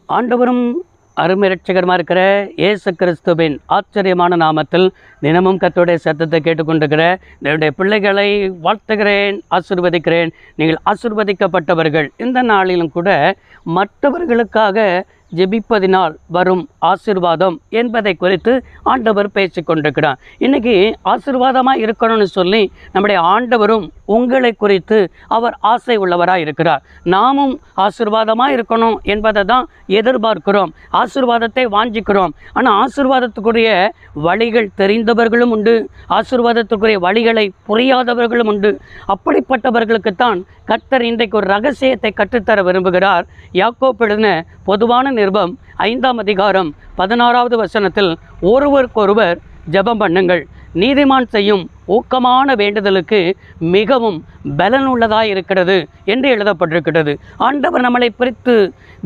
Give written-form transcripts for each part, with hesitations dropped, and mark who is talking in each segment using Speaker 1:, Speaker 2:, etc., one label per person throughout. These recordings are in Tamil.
Speaker 1: ஆண்டவரும் அருமை இரட்சகரமாக இருக்கிற இயேசு கிறிஸ்துவின் ஆச்சரியமான நாமத்தில் தினமும் கர்த்தருடைய சத்தத்தை கேட்டுக்கொண்டிருக்கிற என்னுடைய பிள்ளைகளை வாழ்த்துகிறேன், ஆசீர்வதிக்கிறேன். நீங்கள் ஆசீர்வதிக்கப்பட்டவர்கள். இந்த நாளிலும் கூட மற்றவர்களுக்காக ஜெபிப்பதினால் வரும் ஆசீர்வாதம் என்பதை குறித்து ஆண்டவர் பேசி கொண்டிருக்கிறார். இன்றைக்கி ஆசீர்வாதமாக இருக்கணும்னு சொல்லி நம்முடைய ஆண்டவரும் உங்களை குறித்து அவர் ஆசை உள்ளவராக இருக்கிறார். நாமும் ஆசீர்வாதமாக இருக்கணும் என்பதை தான் எதிர்பார்க்கிறோம், ஆசீர்வாதத்தை வாஞ்சிக்கிறோம். ஆனால் ஆசீர்வாதத்துக்குரிய வழிகள் தெரிந்தவர்களும் உண்டு, ஆசீர்வாதத்துக்குரிய வழிகளை புரியாதவர்களும் உண்டு. அப்படிப்பட்டவர்களுக்குத்தான் கர்த்தர் இன்றைக்கு ஒரு ரகசியத்தை கற்றுத்தர விரும்புகிறார். யாக்கோபு எழுதின பொதுவான நிருபம் 5ஆம் அதிகாரம் 16வது வசனத்தில், ஒருவருக்கொருவர் ஜெபம் பண்ணுங்கள், நீதிமான் செய்யும் ஊக்கமான வேண்டுதலுக்கு மிகவும் பலனுள்ளதாக இருக்கிறது என்று எழுதப்பட்டிருக்கிறது. ஆண்டவர் நம்மளை குறித்து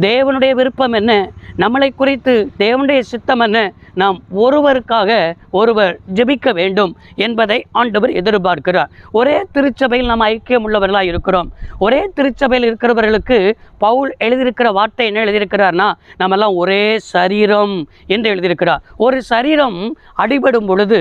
Speaker 1: தேவனுடைய விருப்பம் என்ன, நம்மளை குறித்து தேவனுடைய சித்தம் என்ன, நாம் ஒருவருக்காக ஒருவர் ஜெபிக்க வேண்டும் என்பதை ஆண்டவர் எதிர்பார்க்கிறார். ஒரே திருச்சபையில் நாம் ஐக்கியம் உள்ளவர்களாக இருக்கிறோம். ஒரே திருச்சபையில் இருக்கிறவர்களுக்கு பவுல் எழுதியிருக்கிற வார்த்தை என்ன எழுதியிருக்கிறார்னா, நம்மெல்லாம் ஒரே சரீரம் என்று எழுதியிருக்கிறார். ஒரு சரீரம் அடிபடும் பொழுது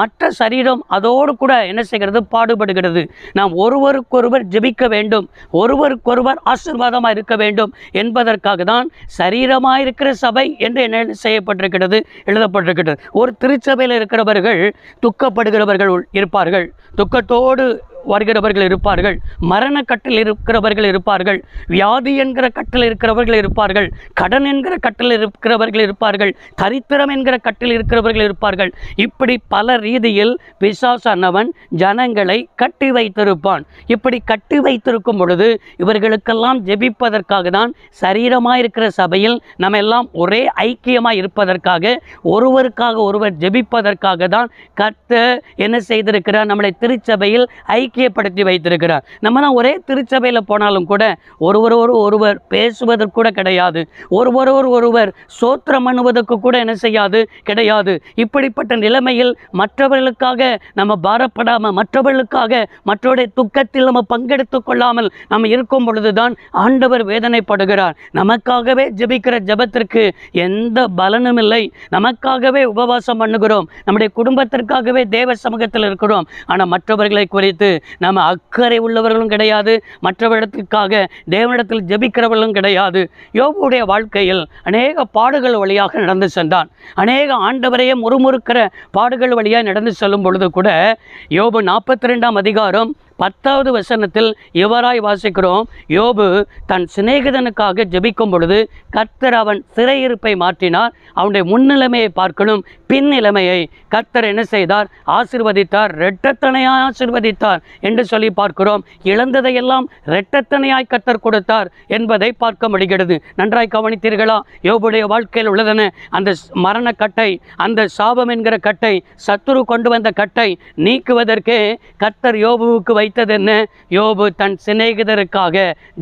Speaker 1: மற்ற சரீரம் அதோடு கூட என்ன செய்கிறது, பாடுபடுகிறது. நாம் ஒருவருக்கொருவர் ஜெபிக்க வேண்டும், ஒருவருக்கொருவர் ஆசீர்வாதமாக இருக்க வேண்டும் என்பதற்காக தான் சரீரமாக இருக்கிற சபை என்று என்ன செய்யப்பட்டிருக்கிறது, எழுதப்பட்டிருக்கிறது. ஒரு திருச்சபையில் இருக்கிறவர்கள் துக்கப்படுகிறவர்கள் இருப்பார்கள், துக்கத்தோடு வருகிறவர்கள் இருப்பார்கள், மரண கட்டில் இருக்கிறவர்கள் இருப்பார்கள், வியாதி என்கிற கட்டில் இருக்கிறவர்கள் இருப்பார்கள், கடன் என்கிற கட்டில் இருக்கிறவர்கள் இருப்பார்கள், தரித்திரம் என்கிற கட்டில் இருக்கிறவர்கள் இருப்பார்கள். இப்படி பல ரீதியில் பிசாசானவன் ஜனங்களை கட்டி வைத்திருப்பான். இப்படி கட்டி வைத்திருக்கும் பொழுது இவர்களுக்கெல்லாம் ஜெபிப்பதற்காக தான் சரீரமாக இருக்கிற சபையில் நம்ம எல்லாம் ஒரே ஐக்கியமாக இருப்பதற்காக, ஒருவருக்காக ஒருவர் ஜெபிப்பதற்காக தான் கர்த்தர் என்ன செய்திருக்கிறார், நம்மளை திருச்சபையில் ஐக்கியப்படுத்தி வைத்திருக்கிறார். நம்மலாம் ஒரே திருச்சபையில் போனாலும் கூட ஒருவரோடு ஒருவர் பேசுவதற்கு கூட கிடையாது, ஒருவரோடு ஒருவர் சோத்திரம் பண்ணுவதற்கு கூட என்ன செய்யாது, கிடையாது. இப்படிப்பட்ட நிலைமையில் மற்றவர்களுக்காக நம்ம பாரப்படாமல், மற்றவர்களுக்காக மற்றவருடைய துக்கத்தில் நம்ம பங்கெடுத்து கொள்ளாமல் நம்ம இருக்கும் பொழுதுதான் ஆண்டவர் வேதனைப்படுகிறார். நமக்காகவே ஜெபிக்கிற ஜெபத்திற்கு எந்த பலனும் இல்லை. நமக்காகவே உபவாசம் பண்ணுகிறோம், நம்முடைய குடும்பத்திற்காகவே தேவ சமூகத்தில் இருக்கிறோம். ஆனால் மற்றவர்களை குறித்து நம்ம அக்கறை உள்ளவர்களும் கிடையாது, மற்றவரிடத்திற்காக தேவனிடத்தில் ஜெபிக்கிறவர்களும் கிடையாது. யோபுடைய வாழ்க்கையில் அநேக பாடுகள் வழியாக நடந்து சென்றான். அநேக ஆண்டவரையே முறுமுறுக்கிற பாடுகள் வழியாக நடந்து செல்லும் பொழுது கூட யோபு 42ஆம் அதிகாரம் 10வது வசனத்தில் இவராய் வாசிக்கிறோம், யோபு தன் சிநேகிதனுக்காக ஜெபிக்கும் பொழுது கர்த்தர் அவன் சிறையிருப்பை மாற்றினார். அவனுடைய முன்னிலைமையை பார்க்கணும், பின் நிலைமையை கர்த்தர் என்ன செய்தார், ஆசீர்வதித்தார், இரட்டத்தனையாய் ஆசீர்வதித்தார் என்று சொல்லி பார்க்கிறோம். இழந்ததையெல்லாம் இரட்டத்தனையாய் கர்த்தர் கொடுத்தார் என்பதை பார்க்க முடிகிறது. நன்றாய் கவனித்தீர்களா? யோபுடைய வாழ்க்கையில் உள்ளதென அந்த மரண கட்டை, அந்த சாபம் என்கிற கட்டை, சத்துரு கொண்டு வந்த கட்டை நீக்குவதற்கே கர்த்தர் யோபுவுக்கு வைத்தது என்ன? யோபு தன் சிநேகிதருக்காக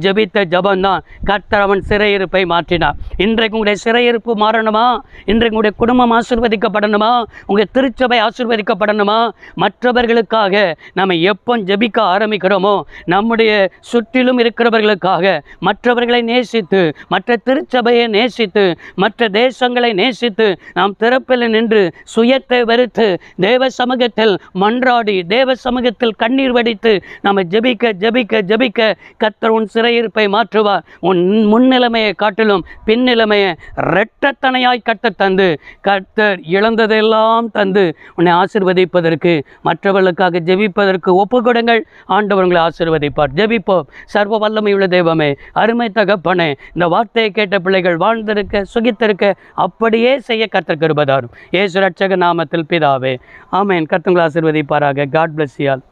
Speaker 1: ஜெபித்த ஜபம்தான் கர்த்தர் அவன் சிறையிருப்பை மாற்றினார். இன்றைக்கு உங்களுடைய சிறையிருப்பு மாறணுமா? இன்றைக்கு உங்களுடைய குடும்பம் ஆசீர்வதிக்கப்படணுமா? உங்கள் திருச்சபை ஆசீர்வதிக்கப்படணுமா? மற்றவர்களுக்காக நம்ம எப்போ ஜெபிக்க ஆரம்பிக்கிறோமோ, நம்முடைய சுற்றிலும் இருக்கிறவர்களுக்காக, மற்றவர்களை நேசித்து, மற்ற திருச்சபையை நேசித்து, மற்ற தேசங்களை நேசித்து, நாம் திறப்பில் நின்று சுயத்தை வெறுத்து தேவ சமூகத்தில் மன்றாடி, தேவ சமூகத்தில் கண்ணீர் வடித்து நம்ம ஜெபிக்க ஜெபிக்க ஜெபிக்க கர்த்தர் உன் சிறையிருப்பை மாற்றுவார். உன் முன்னிலைமையை காட்டிலும் பின்னிலைமையை இரட்டத்தனையாய் கர்த்தர் தந்து, கர்த்தர் இழந்ததெல்லாம் தந்து உன்னை ஆசீர்வதிப்பதற்கு, மற்றவர்களுக்காக ஜெபிப்பதற்கு ஒப்புக்கொடுங்கள். ஆண்டவர் உங்களை ஆசீர்வதிப்பார். ஜெபிப்போம். சர்வ வல்லமையுள்ள தெய்வமே, அருமை தகப்பனே, இந்த வார்த்தையை கேட்ட பிள்ளைகள் வாழ்ந்திருக்க, சுகித்திருக்க, அப்படியே செய்ய கர்த்தர் கிருபை தாரும். இயேசு ரட்சக நாமத்தில் பிதாவே, ஆமென். கர்த்தர் உங்களை ஆசீர்வதிப்பாராக. God bless you all.